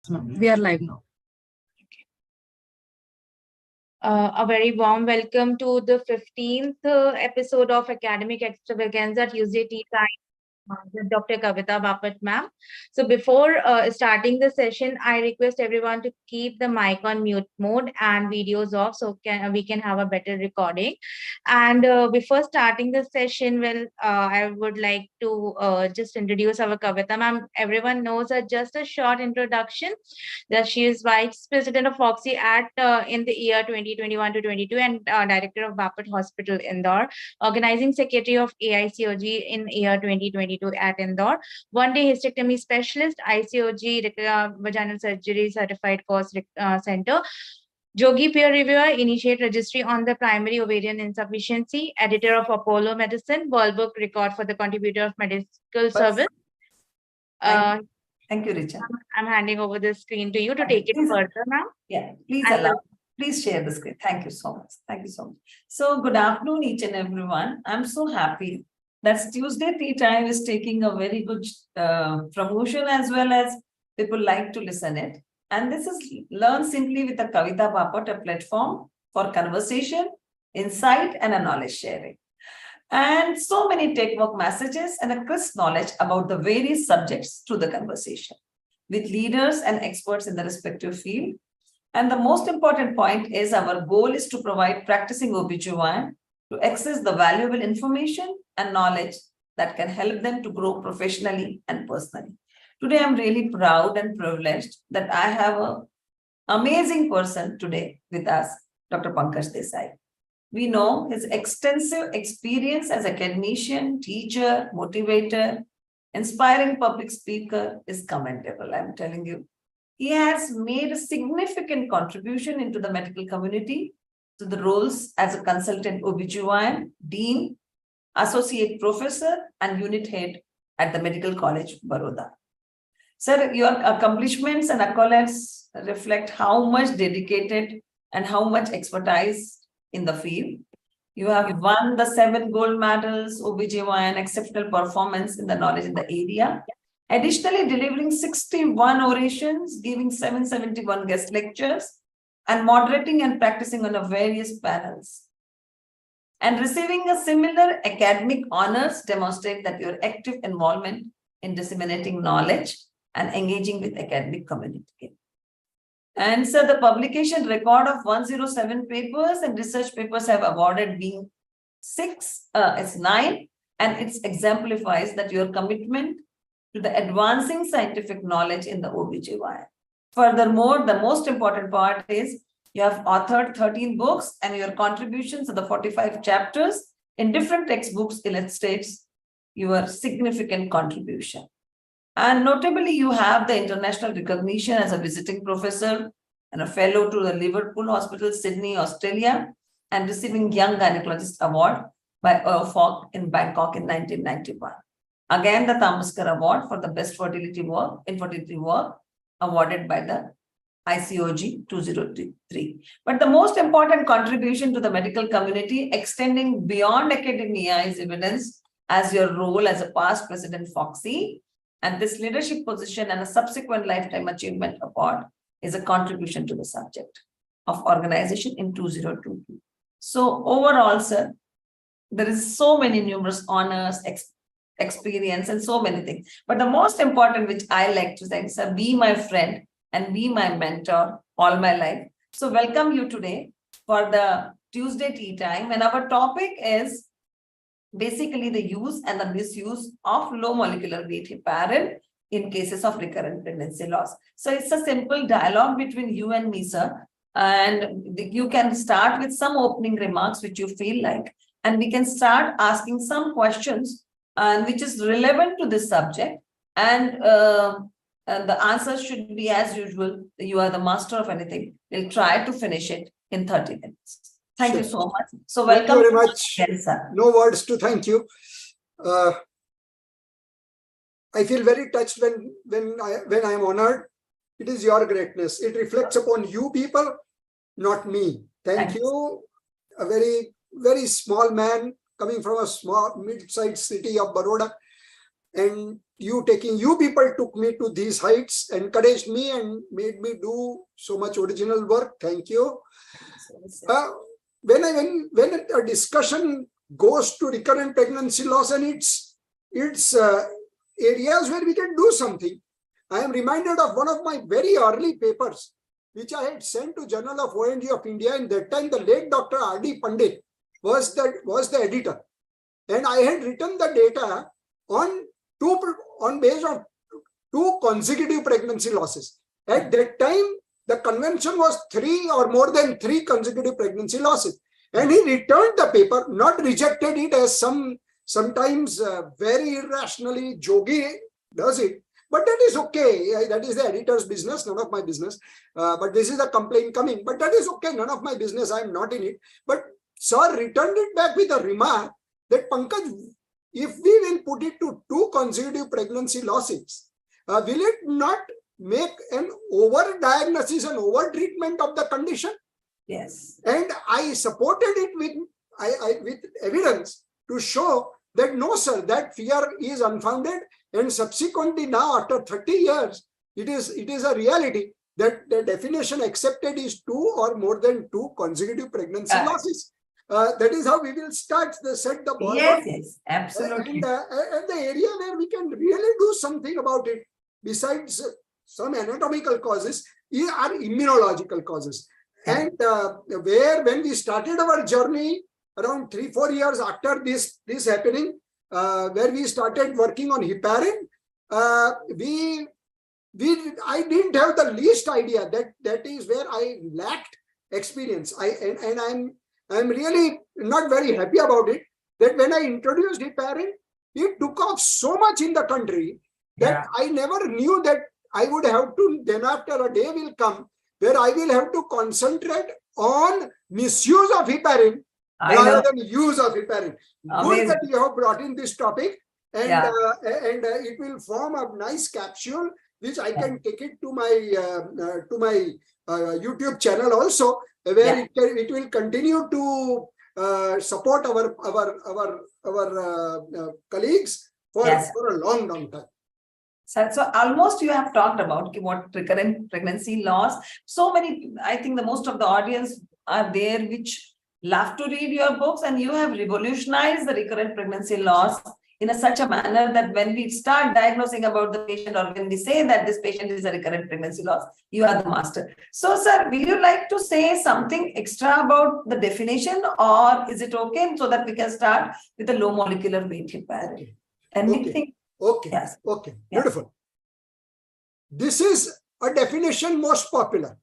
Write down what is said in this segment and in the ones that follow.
We are live now. A very warm welcome to the 15th episode of Academic Extravaganza Tuesday Tea Time with Dr. Kawita Bapat ma'am. So before starting the session, I request everyone to keep the mic on mute mode and videos off so we can have a better recording. And before starting the session, I would like to just introduce our Kawita ma'am. Everyone knows her. Just a short introduction that she is Vice President of Foxy at in the year 2021 to 22 and Director of Bapat Hospital Indore, Organizing Secretary of AICOG in year 2022 at Indore, one-day hysterectomy specialist, ICOG vaginal surgery certified course center, Jogi peer reviewer, initiate registry on the primary ovarian insufficiency, editor of Apollo Medicine, World Book record for the contributor of medical service. Thank you, Richa. I'm handing over the screen to you to take it further now. Yeah, please share the screen. Thank you so much. Thank you so much. So good afternoon, each and everyone. I'm so happy that Tuesday Tea Time is taking a very good promotion as well as people like to listen it. And this is Learn Simply with the Kawita Bapat, a platform for conversation, insight, and a knowledge sharing. And so many take-work messages and a crisp knowledge about the various subjects through the conversation with leaders and experts in the respective field. And the most important point is our goal is to provide practicing OBGYN to access the valuable information and knowledge that can help them to grow professionally and personally. Today, I'm really proud and privileged that I have an amazing person today with us, Dr. Pankaj Desai. We know his extensive experience as academician, teacher, motivator, inspiring public speaker is commendable, I'm telling you. He has made a significant contribution into the medical community to the roles as a consultant OBGYN, dean, associate professor, and unit head at the Medical College, Baroda. Sir, your accomplishments and accolades reflect how much dedicated and how much expertise in the field. You have won the 7 gold medals, OBGYN, exceptional performance in the knowledge in the area. Additionally, delivering 61 orations, giving 771 guest lectures, and moderating and practicing on a various panels. And receiving a similar academic honors demonstrate that your active involvement in disseminating knowledge and engaging with academic community. And so the publication record of 107 papers and research papers have awarded being 9, and it exemplifies that your commitment to the advancing scientific knowledge in the OBGYN. Furthermore, the most important part is you have authored 13 books and your contributions to the 45 chapters in different textbooks illustrates your significant contribution. And notably, you have the international recognition as a visiting professor and a fellow to the Liverpool Hospital, Sydney, Australia, and receiving Young Gynecologist Award by Falk in Bangkok in 1991. Again, the Tamaskar Award for the best infertility work, awarded by the ICOG 2003. But the most important contribution to the medical community extending beyond academia is evidenced as your role as a past President Foxy, and this leadership position and a subsequent Lifetime Achievement Award is a contribution to the subject of organization in 2022. So overall, sir, there is so many numerous honors, experience, and so many things. But the most important, which I like to say, sir, be my friend and be my mentor all my life. So welcome you today for the Tuesday Tea Time. And our topic is basically the use and the misuse of low molecular weight heparin in cases of recurrent pregnancy loss. So it's a simple dialogue between you and me, sir. And you can start with some opening remarks which you feel like, and we can start asking some questions which is relevant to this subject. And the answers should be as usual. You are the master of anything. We'll try to finish it in 30 minutes. Thank you so much. So welcome. Thank you very much. Yes, sir. No words to thank you. I feel very touched when I am honored. It is your greatness. It reflects upon you people, not me. Thank you. A very, very small man coming from a small mid-sized city of Baroda. and you people took me to these heights, encouraged me and made me do so much original work. Thank you. When a discussion goes to recurrent pregnancy loss and its areas where we can do something, I am reminded of one of my very early papers, which I had sent to Journal of ONG of India. In that time, the late Dr. R.D. Pandit was the editor, and I had written the data based on 2 consecutive pregnancy losses. At that time, the convention was 3 or more than 3 consecutive pregnancy losses, and he returned the paper, not rejected it as sometimes very irrationally Jogi does it. But that is okay. That is the editor's business, none of my business. But this is a complaint coming. But that is okay, none of my business. I am not in it. But sir returned it back with a remark that, Pankaj, if we will put it to 2 consecutive pregnancy losses, will it not make an over-diagnosis and over-treatment of the condition? Yes. And I supported it with evidence to show that no, sir, that fear is unfounded. And subsequently now, after 30 years, it is a reality that the definition accepted is 2 or more than 2 consecutive pregnancy losses. That is how we will set the ball. Yes, absolutely. And the area where we can really do something about it, besides some anatomical causes, are immunological causes. And when we started our journey around 3-4 years after this happening, where we started working on heparin, I didn't have the least idea that is where I lacked experience. I'm really not very happy about it, that when I introduced heparin, it took off so much in the country that I never knew that I would have to, then after a day will come where I will have to concentrate on misuse of heparin rather than use of heparin. Good that you have brought in this topic, and it will form a nice capsule which I can take it to my YouTube channel also, where it will continue to support our colleagues for a long time. So almost you have talked about what recurrent pregnancy loss. So many, I think the most of the audience are there which love to read your books, and you have revolutionized the recurrent pregnancy loss in such a manner that when we start diagnosing about the patient, or when we say that this patient is a recurrent pregnancy loss, you are the master. So sir, will you like to say something extra about the definition, or is it okay so that we can start with the low molecular weight heparin? Anything? Okay. Yes. Okay. Beautiful. This is a definition most popular.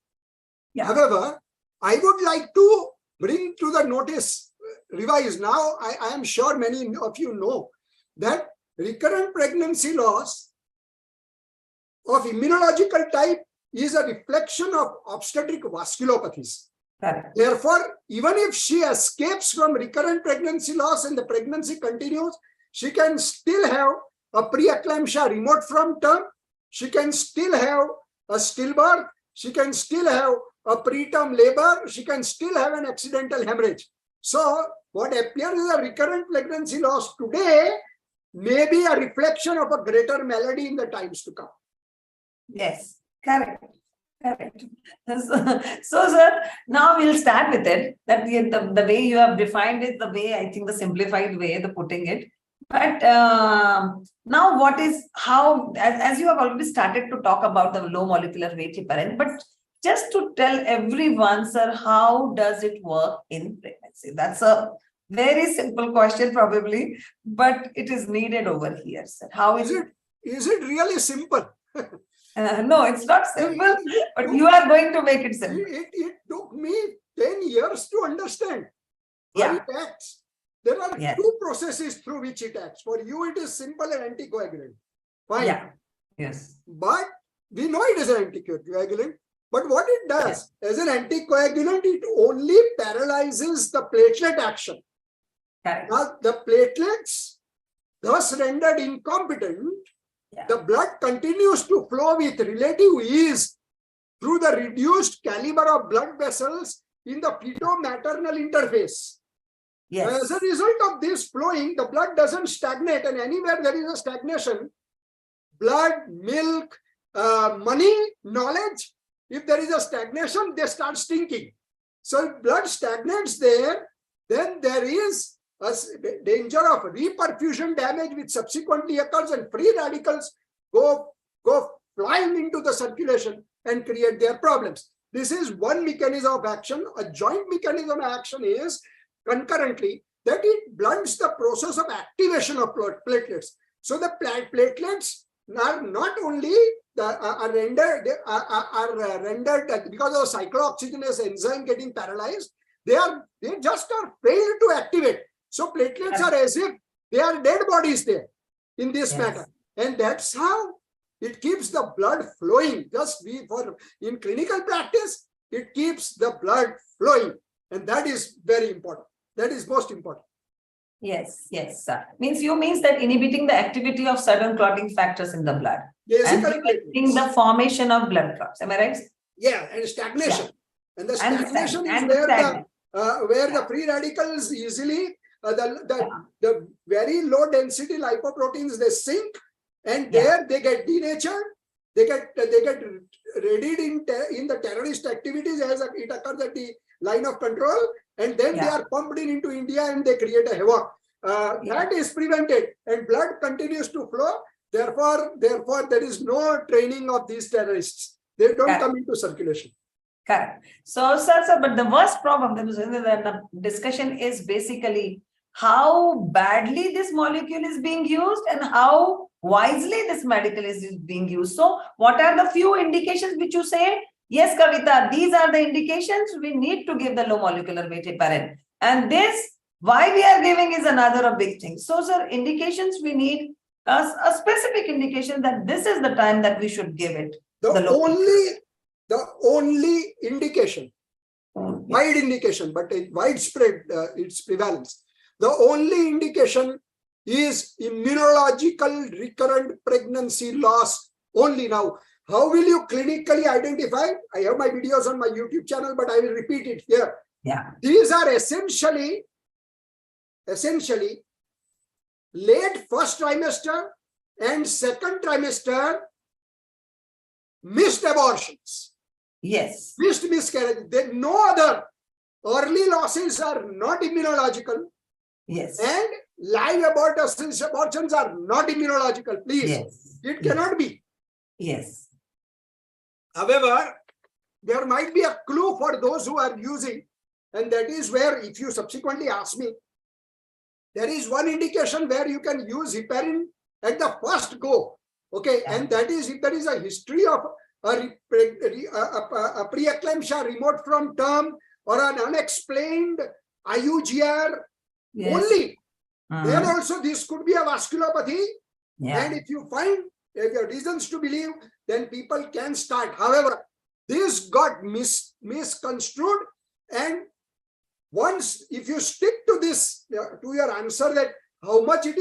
However, I would like to bring to the notice, revise. Now, I am sure many of you know that recurrent pregnancy loss of immunological type is a reflection of obstetric vasculopathies. Therefore, even if she escapes from recurrent pregnancy loss and the pregnancy continues, she can still have a preeclampsia remote from term, she can still have a stillbirth, she can still have a preterm labor, she can still have an accidental hemorrhage. So what appears as a recurrent pregnancy loss today may be a reflection of a greater malady in the times to come. Yes, correct. So sir, now we'll start with it. That the way you have defined it, the way, I think the simplified way, the putting it. But now what is, how, as you have already started to talk about the low molecular weight heparin, but just to tell everyone, sir, how does it work in pregnancy? That's a very simple question probably, but it is needed over here, sir. How is it? Is it really simple? No, it's not simple, but you are going to make it simple. It took me 10 years to understand how it acts. There are 2 processes through which it acts. For you, it is simple and anticoagulant. Fine. Yes. But we know it is an anticoagulant. But what it does, as an anticoagulant, it only paralyzes the platelet action. Now, the platelets, thus rendered incompetent, the blood continues to flow with relative ease through the reduced caliber of blood vessels in the feto-maternal interface. Yes. As a result of this flowing, the blood doesn't stagnate, and anywhere there is a stagnation, blood, milk, money, knowledge, if there is a stagnation, they start stinking. So if blood stagnates there, then there is a danger of reperfusion damage, which subsequently occurs, and free radicals go flying into the circulation and create their problems. This is one mechanism of action. A joint mechanism of action is concurrently that it blunts the process of activation of platelets. So the platelets are not only are rendered because of cyclooxygenase enzyme getting paralyzed, they just are failed to activate. So platelets are as if they are dead bodies there in this matter, and that's how it keeps the blood flowing. In clinical practice, it keeps the blood flowing, and that is very important. That is most important. Yes, sir. Means that inhibiting the activity of certain clotting factors in the blood. Yes, and preventing the formation of blood clots. Am I right? Yeah, and stagnation. Yeah. And the stagnation is where the free radicals easily, the very low density lipoproteins, they sink, and there they get denatured. They get readied in the terrorist activities as it occurs at the line of control, and then they are pumped into India and they create a havoc. That is prevented, and blood continues to flow. Therefore, there is no training of these terrorists. They don't come into circulation. Correct. So, sir, but the worst problem that was in the discussion is basically how badly this molecule is being used and how wisely this medical is being used. So, what are the few indications which you say? Yes, Kawita, these are the indications we need to give the low molecular weight heparin. And this, why we are giving is another big thing. So, sir, indications we need a specific indication that this is the time that we should give it. The only indication, wide indication, but widespread its prevalence. The only indication is immunological recurrent pregnancy loss only. Now, how will you clinically identify? I have my videos on my YouTube channel, but I will repeat it here. Yeah. These are essentially late first trimester and second trimester missed abortions. Yes. Missed miscarriage. No other early losses are not immunological. Yes. And live abortions are not immunological. Please. Yes. It cannot be. Yes. However, there might be a clue for those who are using, and that is where, if you subsequently ask me, there is one indication where you can use heparin at the first go. Okay, and that is if there is a history of a preeclampsia remote from term or an unexplained IUGR only. Then also this could be a vasculopathy. And if you have reasons to believe, then people can start. However, this got misconstrued, and once, if you stick to this, to your answer that how much it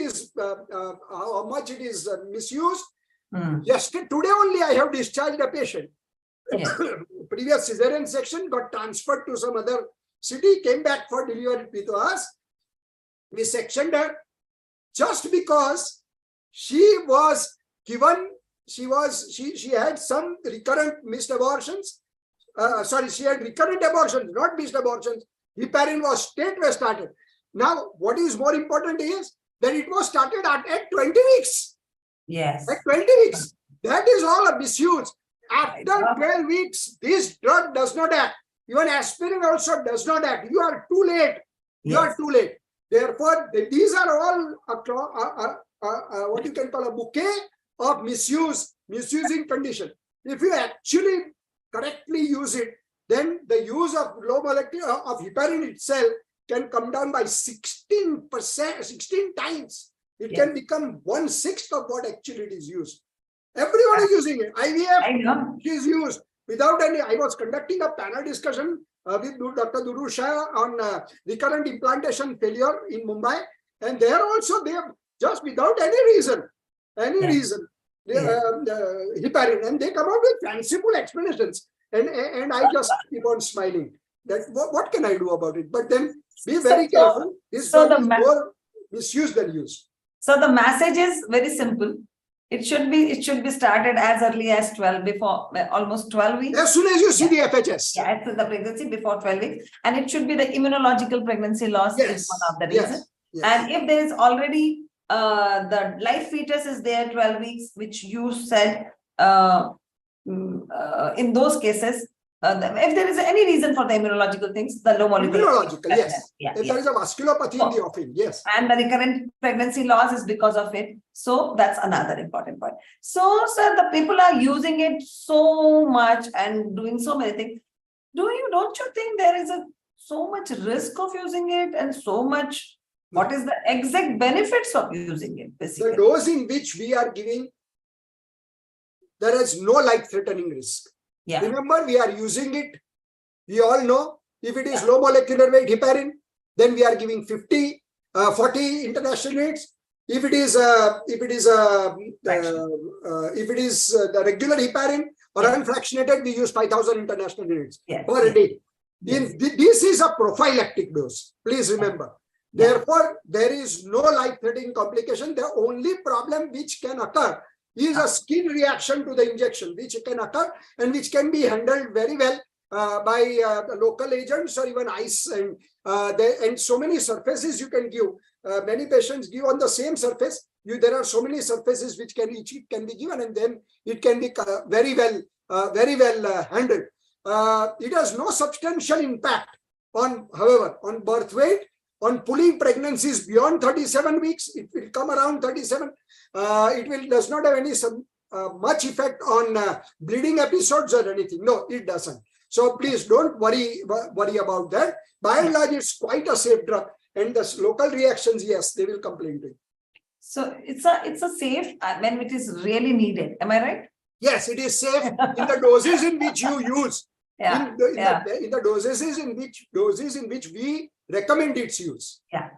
is misused. Yesterday, today only I have discharged a patient. Previous cesarean section, got transferred to some other city, came back for delivery with us. We sectioned her just because she had some recurrent missed abortions. She had recurrent abortions, not missed abortions. Heparin was straightway started. Now, what is more important is that it was started at 20 weeks. Yes. At 20 weeks. That is all a misuse. After 12 weeks, this drug does not act. Even aspirin also does not act. You are too late. You are too late. Therefore, these are all what you can call a bouquet of misusing condition. If you actually correctly use it, then the use of low molecular of heparin itself can come down by 16 times. It can become 1/6 of what actually it is used. Everyone is using it. IVF is used without any. I was conducting a panel discussion with Dr. Duru Shah on recurrent implantation failure in Mumbai, and there also they have just without any reason, heparin, and they come out with fanciful explanations, and I just keep on smiling. That what can I do about it? But then Be very careful. This so drug is more misused than used. So the message is very simple. It should be started as early as 12, before almost 12 weeks. As soon as you see the FHS. Yeah, after the pregnancy, before 12 weeks. And it should be the immunological pregnancy loss is one of the reasons. Yes. And if there is already the live fetus is there 12 weeks, which you said in those cases, if there is any reason for the immunological things, the low molecular. Immunological, yes. Yeah, if there is a vasculopathy in the offing, yes. And the recurrent pregnancy loss is because of it. So that's another important point. So, sir, the people are using it so much and doing so many things. Don't you think there is so much risk of using it and so much? What is the exact benefits of using it? Basically? The dose in which we are giving, there is no life-threatening risk. Yeah. Remember, we are using it. We all know if it is low molecular weight heparin, then we are giving 40 international rates. If it is the regular heparin or unfractionated, we use 5,000 international rates per day. This is a prophylactic dose. Please remember. Therefore, there is no life-threatening complication. The only problem which can occur is a skin reaction to the injection, which can occur and which can be handled very well by local agents or even ice, and so many surfaces you can give. Many patients give on the same surface. There are so many surfaces which can be given, and then it can be very well handled. It has no substantial impact on, however, on birth weight, on pulling pregnancies beyond 37 weeks. It will come around 37. Does not have any much effect on bleeding episodes or anything. No, it doesn't. So please don't worry about that. By and large, it's quite a safe drug. And the local reactions, yes, they will complain to you. So it's a safe when it is really needed. Am I right? Yes, it is safe in the doses in which you use. In the doses in which we recommend its use. Yeah.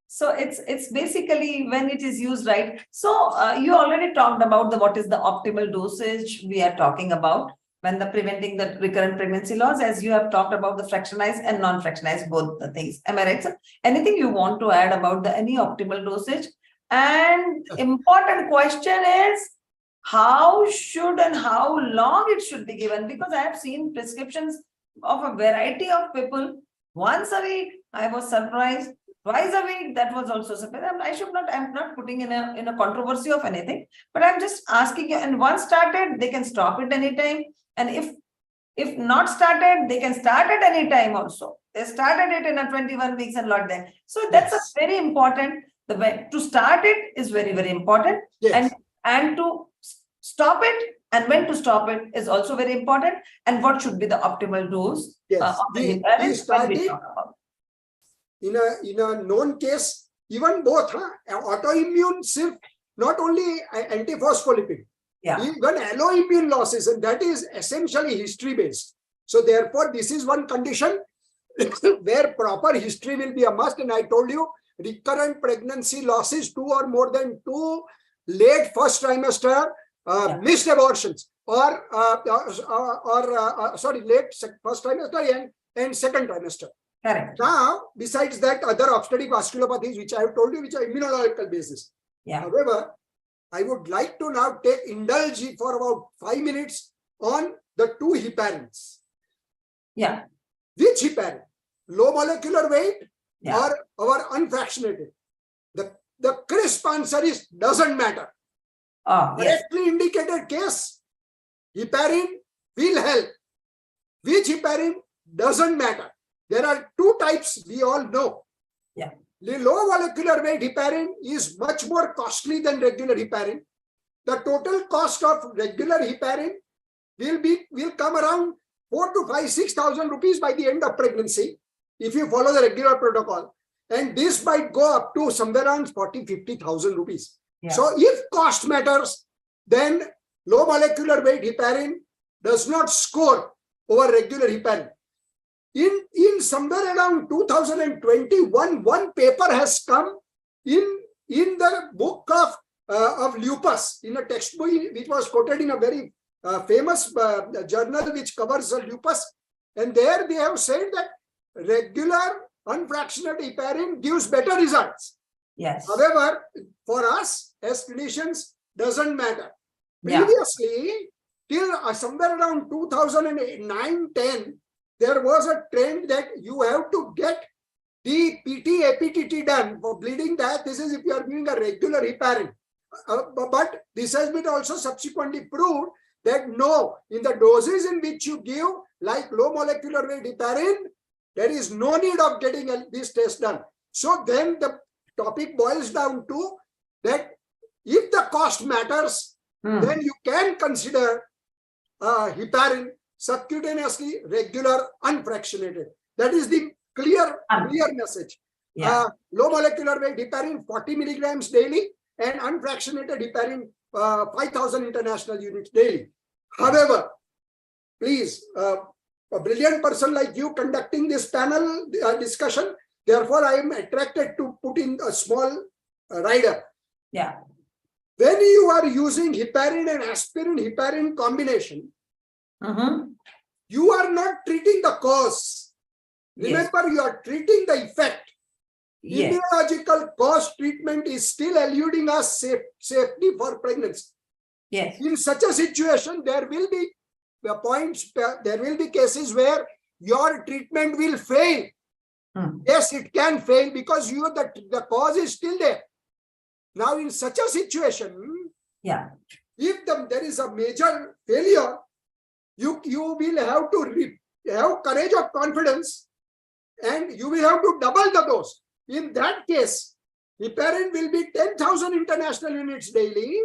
So it's basically when it is used right. So you already talked about what is the optimal dosage we are talking about when preventing the recurrent pregnancy loss, as you have talked about the fractionized and non-fractionized, both the things. Am I right, sir? Anything you want to add about any optimal dosage? And important question is, how should and how long it should be given? Because I have seen prescriptions of a variety of people. Once a week, I was surprised. Twice a week, that was also surprised. I'm not putting in a controversy of anything, but I'm just asking you. And once started, they can stop it anytime. And if not started, they can start at any time also. They started it in 21 weeks and not then. So that's a very important. The way to start it is very, very important. Yes. And to stop it and when to stop it is also very important. And what should be the optimal dose? Yes. We started in a known case, even both autoimmune, not only antiphospholipid, even alloimmune losses, and that is essentially history based. So therefore, this is one condition where proper history will be a must. And I told you, recurrent pregnancy losses, 2 or more than 2 late first trimester missed abortions, or late first trimester and second trimester. Correct. Now, besides that, other obstetric vasculopathies, which I have told you, which are immunological basis. However, I would like to now indulge for about 5 minutes on the 2 heparins. Which heparin? Low molecular weight or our unfractionated? The crisp answer is doesn't matter. Correctly indicated case, heparin will help. Which heparin doesn't matter. There are 2 types we all know. The low molecular weight heparin is much more costly than regular heparin. The total cost of regular heparin will come around 4,000 to 6,000 rupees by the end of pregnancy if you follow the regular protocol. And this might go up to somewhere around 40,000-50,000 rupees. So if cost matters, then low molecular weight heparin does not score over regular heparin. In somewhere around 2021, one paper has come in the book of lupus, in a textbook which was quoted in a very famous journal which covers lupus. And there they have said that regular unfractionated heparin gives better results. Yes. However, for us as clinicians, doesn't matter. Yeah. Previously, till somewhere around 2009-10, there was a trend that you have to get the PT APTT done for bleeding diathesis if you are giving a regular heparin. But this has been also subsequently proved that no, in the doses in which you give, like low molecular weight heparin, there is no need of getting this test done. So then the topic boils down to that if the cost matters, then you can consider heparin subcutaneously, regular, unfractionated. That is the clear message. Yeah. Low molecular weight heparin 40 milligrams daily and unfractionated heparin 5,000 international units daily. However, please, a brilliant person like you conducting this panel discussion, therefore I am attracted to put in a small rider. Yeah. When you are using heparin and aspirin heparin combination, you are not treating the cause. Remember, you are treating the effect. Yes. Immunological cause treatment is still eluding us safety for pregnancy. Yes. In such a situation, there will be there will be cases where your treatment will fail. Yes, it can fail because the cause is still there. Now, in such a situation, if there is a major failure, you will have to have courage of confidence, and you will have to double the dose. In that case, heparin will be 10,000 international units daily,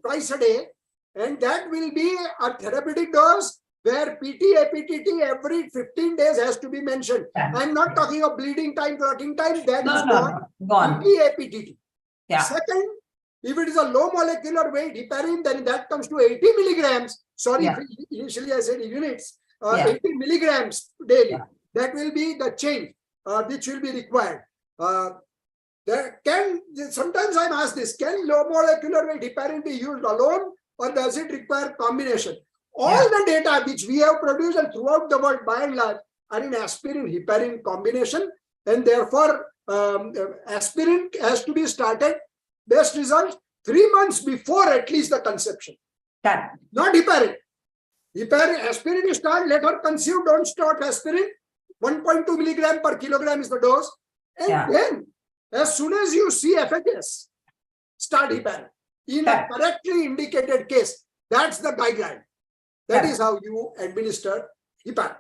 twice a day, and that will be a therapeutic dose where PT, APTT every 15 days has to be mentioned. I'm not talking of bleeding time, clotting time, that is gone. PT, APTT. Second, if it is a low molecular weight heparin, then that comes to 80 milligrams. Sorry, initially I said units. 80 milligrams daily. That will be the change which will be required. Sometimes I'm asked this, can low molecular weight heparin be used alone or does it require combination? All the data which we have produced and throughout the world by and large are in aspirin heparin combination, and therefore aspirin has to be started, best results 3 months before at least the conception. Not heparin. Aspirin is start, let her conceive, don't start aspirin. 1.2 milligram per kilogram is the dose. And then, as soon as you see efficacy, start heparin. In a correctly indicated case, that's the guideline. That is how you administer heparin.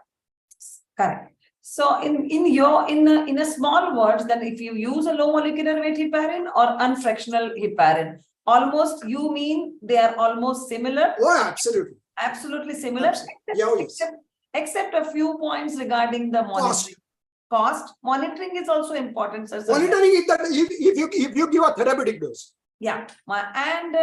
Correct. So, in a small words, then if you use a low molecular weight heparin or unfractional heparin, almost you mean they are almost similar? Oh, absolutely. Absolutely similar. Absolutely. Except a few points regarding the monitoring. Cost. Monitoring is also important, sir. Monitoring is that if you give a therapeutic dose. Yeah, and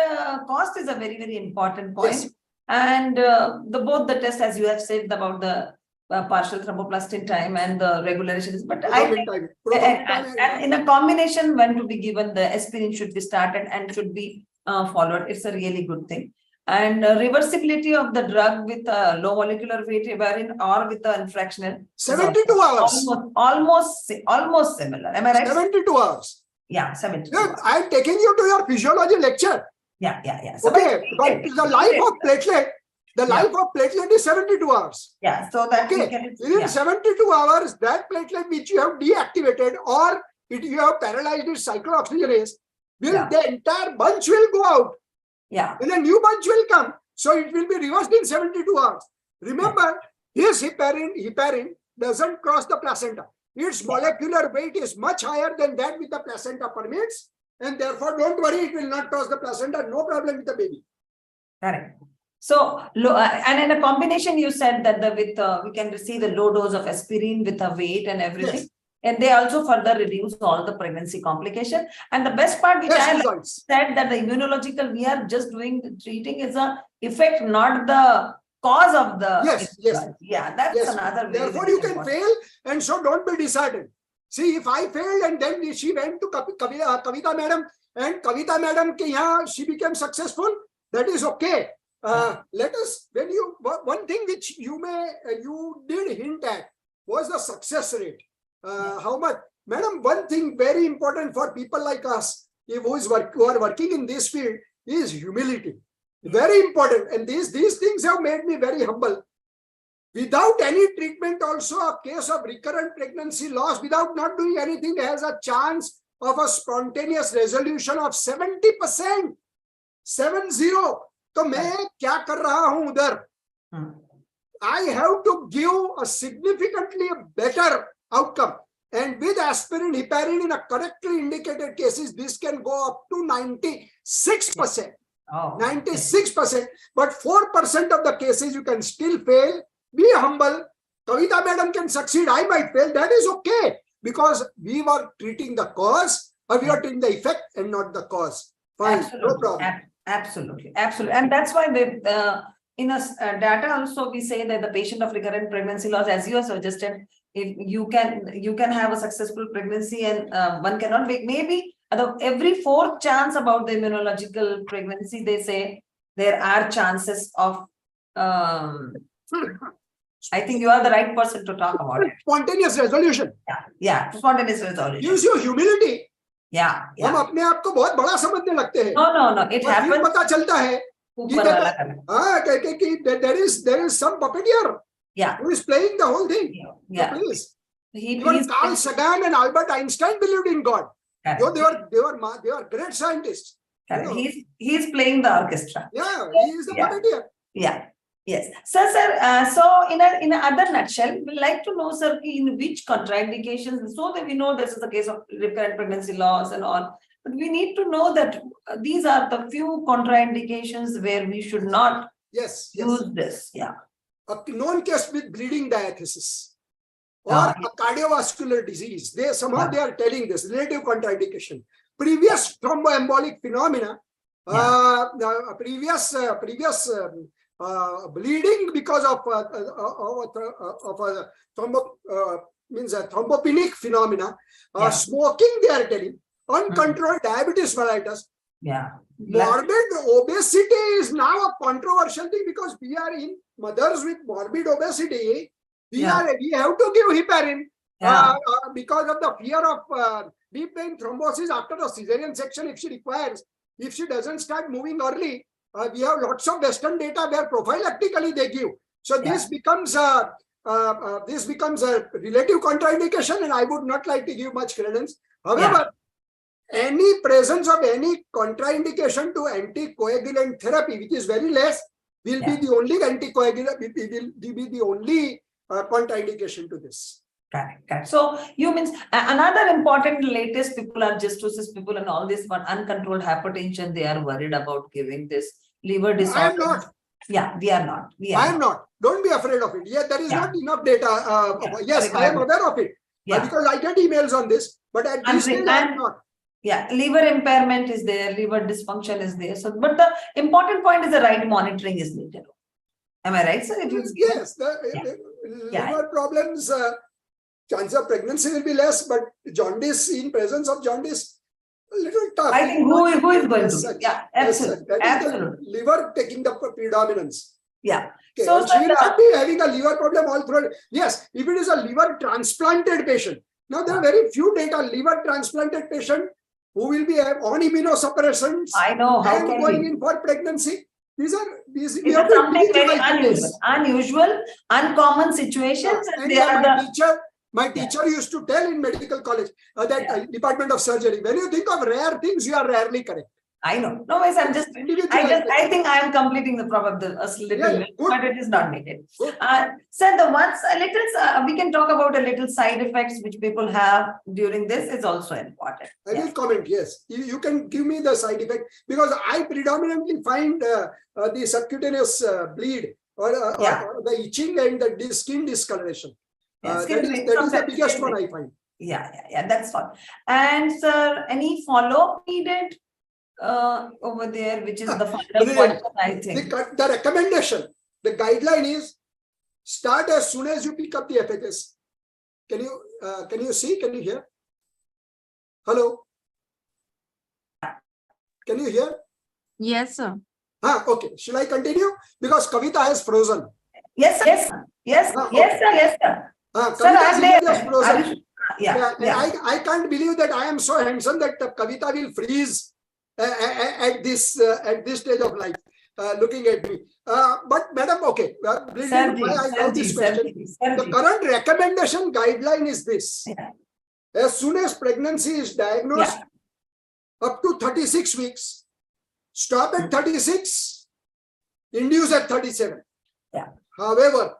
cost is a very, very important point. Yes. And both the tests, as you have said about the partial thromboplastin time and the regulations, but I think, and in a combination, when to be given, the aspirin should be started and should be followed. It's a really good thing. And reversibility of the drug with low molecular weight heparin or with the unfractional 72 hours. Almost similar. Am I right? 72 hours. Yeah, 72 hours. I'm taking you to your physiology lecture. Yeah. So okay, but the life of platelet is 72 hours. Yeah, so that within 72 hours, that platelet which you have deactivated or you have paralyzed its cyclooxygenase, the entire bunch will go out. Yeah. And a new bunch will come. So it will be reversed in 72 hours. Remember, this heparin doesn't cross the placenta. Its molecular weight is much higher than that which the placenta permits. And therefore, don't worry, it will not cross the placenta. No problem with the baby. Correct. So, and in a combination, you said that we can receive the low dose of aspirin with a weight and everything. Yes. And they also further reduce all the pregnancy complication. And the best part, which I said, that the immunological, we are just treating is a effect, not the cause of the. Yes. Yeah, that's another way. Therefore, you can fail, and so don't be disheartened. See, if I failed and then she went to Kawita madam, and Kawita madam, she became successful, that is okay. Let us, one thing which you did hint at was the success rate. how much. Madam, one thing very important for people like us, who are working in this field, is humility. Very important. And these things have made me very humble. Without any treatment also, a case of recurrent pregnancy loss, without not doing anything, has a chance of a spontaneous resolution of 70%. 70. तो मैं क्या कर रहा हूं उधर? I have to give a significantly better outcome. And with aspirin, heparin in a correctly indicated cases, this can go up to 96%. 96%. But 4% of the cases you can still fail. Be humble. Kawita madam can succeed. I might fail. That is okay. Because we were treating the cause, or we are treating the effect and not the cause. Fine. Absolutely. No problem. Absolutely. Absolutely. And that's why in a data also we say that the patient of recurrent pregnancy loss, as you have suggested, if you can have a successful pregnancy, and one cannot make, maybe every fourth chance about the immunological pregnancy, they say there are chances of I think you are the right person to talk about it. Spontaneous resolution. Yeah, spontaneous resolution. Gives you humility. Yeah. हम अपने आप को बहुत बड़ा समझने लगते हैं. No. It happens. पता चलता है कि there is some puppeteer. Yeah. Who is playing the whole thing. Yeah. So please. Even Carl Sagan and Albert Einstein believed in God. Though they were great scientists. You know. He's playing the orchestra. Yeah, he is the puppeteer. Yeah. Yes. So in a other nutshell, we'd like to know, sir, in which contraindications, so that we know this is the case of recurrent pregnancy loss and all, but we need to know that these are the few contraindications where we should not use this. Yeah. A known case with bleeding diathesis or a cardiovascular disease. They are telling this relative contraindication. Previous thromboembolic phenomena, previous bleeding because of thrombopenic phenomena, smoking they are telling, uncontrolled diabetes mellitus. Morbid obesity is now a controversial thing because we are in mothers with morbid obesity. We have to give heparin because of the fear of deep vein thrombosis after the cesarean section if she requires. If she doesn't start moving early, we have lots of Western data where prophylactically they give. So this becomes a relative contraindication, and I would not like to give much credence. However, any presence of any contraindication to anticoagulant therapy, which is very less, will be the only anticoagulant, will be the only contraindication to this. Correct. So you means another important latest people are justices people and all this one uncontrolled hypertension, they are worried about giving this liver disorder. I am not. Yeah, we are not. I am not. Don't be afraid of it. Yeah, there is not enough data. Yes, I am aware of it. Because I get emails on this, but at this stage I am not. Yeah, liver impairment is there, liver dysfunction is there. So, but the important point is the right monitoring is needed. Am I right, sir? Yes, liver problems. Chance of pregnancy will be less, but jaundice, in presence of jaundice, a little tough. I think who is going to? Yeah, absolutely. Absolutely. Liver taking the predominance. Yeah. Okay. So she will not be having a liver problem all through. Yes, if it is a liver transplanted patient. Now there are very few data liver transplanted patient who will be on immunosuppressants. I know how and going in for pregnancy. These are something very unusual, uncommon situations. And they are my teacher used to tell in medical college that Department of Surgery, when you think of rare things, you are rarely correct. I know. No, I think I am completing the problem but it is not needed. Sir, we can talk about a little side effects which people have during this is also important. I will comment, yes. You can give me the side effect because I predominantly find the subcutaneous bleed or the itching and the skin discoloration. That is the biggest one I find. Yeah, that's fine. And sir, any follow-up needed over there, which is the final point, I think. The recommendation, the guideline is start as soon as you pick up the FHS. Can you see? Can you hear? Hello? Can you hear? Yes, sir. Okay. Shall I continue? Because Kawita has frozen. Yes, sir. Yes, sir. Sir, I'm there. I can't believe that I am so handsome that Kawita will freeze at this stage of life, looking at me. But madam, okay, why I love this question. The current recommendation guideline is this. As soon as pregnancy is diagnosed, up to 36 weeks, stop at 36, induce at 37. However,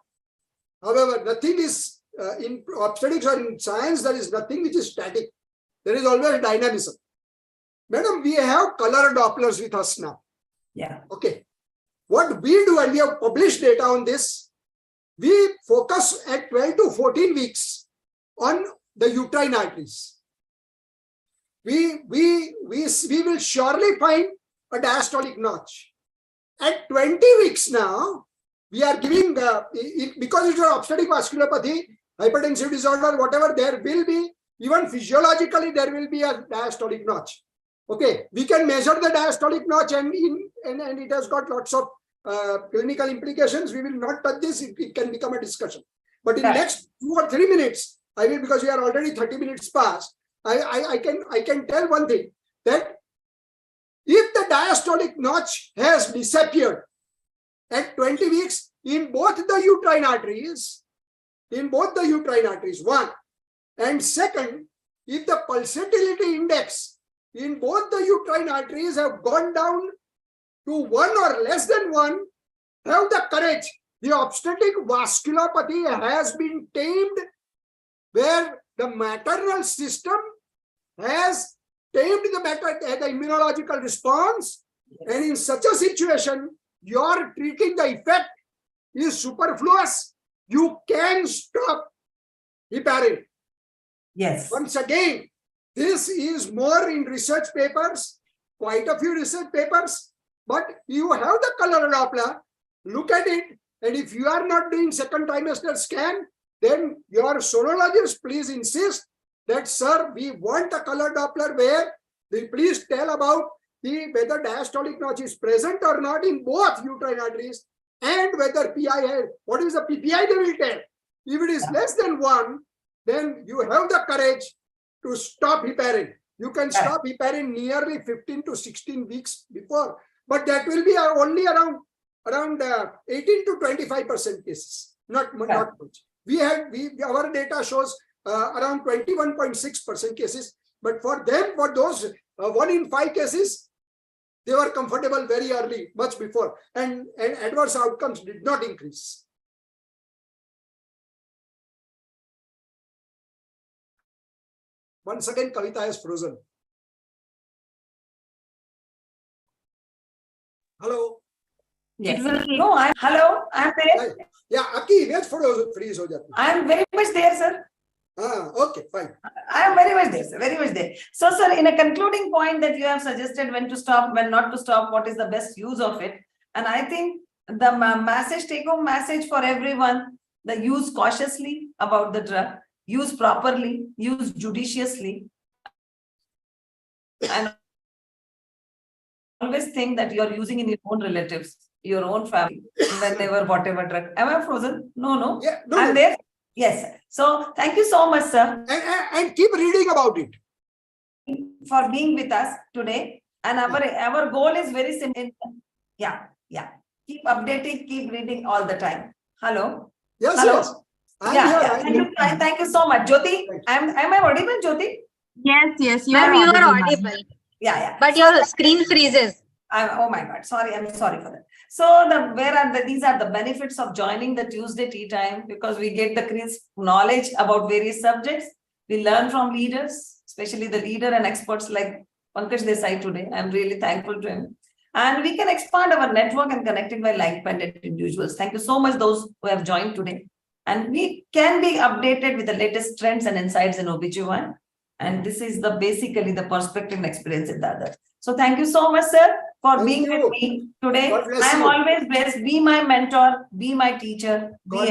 nothing is in obstetrics or in science, there is nothing which is static. There is always dynamism. Madam, we have color Dopplers with us now. Okay. What we do, and we have published data on this, we focus at 12 to 14 weeks on the uterine arteries. We will surely find a diastolic notch. At 20 weeks now, we are giving, because it's an obstetric vasculopathy, hypertensive disorder, whatever, there will be, even physiologically, there will be a diastolic notch. Okay, we can measure the diastolic notch and it has got lots of clinical implications. We will not touch this, it can become a discussion. But in the next 2 or 3 minutes, I will, because we are already 30 minutes past, I can tell one thing, that if the diastolic notch has disappeared at 20 weeks in both the uterine arteries, one, and second, if the pulsatility index in both the uterine arteries have gone down to 1 or less than 1, have the courage. The obstetric vasculopathy has been tamed, where the maternal system has tamed the immunological response, and in such a situation, your treating the effect is superfluous. You can stop heparin. Once again, this is more in research papers, quite a few research papers, but you have the color Doppler, look at it, and if you are not doing second trimester scan, then your sonologist please insist that, sir, we want a color Doppler where they please tell about whether diastolic notch is present or not in both uterine arteries, and whether PI has, what is the PPI they will tell. If it is less than 1, then you have the courage to stop heparin. You can stop heparin nearly 15 to 16 weeks before, but that will be only around 18 to 25% cases, not much. Our data shows around 21.6% cases, but for those 1 in 5 cases, they were comfortable very early, much before, and adverse outcomes did not increase. Once again, Kawita has frozen. Hello. No, hello, I'm there. Yeah, आपकी image freeze हो जाती है. I am very much there, sir. Okay, fine. I am very much there, sir. Very much there. So, sir, in a concluding point that you have suggested when to stop, when not to stop, what is the best use of it? And I think the message, take-home message for everyone, the use cautiously about the drug, use properly, use judiciously, and always think that you are using in your own relatives, your own family, whenever, whatever drug. Am I frozen? No. Yeah, no. I'm there. Yes. So thank you so much, sir. And keep reading about it. For being with us today. And our goal is very simple. Yeah. Keep updating, keep reading all the time. Hello. Yes, hello. Yes. Thank you so much. Jyoti, am I audible, Jyoti? Yes, you are audible. Yeah. But your screen freezes. Oh my God, sorry, I'm sorry for that. So these are the benefits of joining the Tuesday tea time, because we get the crisp knowledge about various subjects. We learn from leaders, especially the leader and experts like Pankaj Desai today. I'm really thankful to him. And we can expand our network and connected by like-minded individuals. Thank you so much, those who have joined today. And we can be updated with the latest trends and insights in OBGYN. And this is basically the perspective and experience in the other. So thank you so much, sir, for being with me today. I am always blessed. Be my mentor, be my teacher, be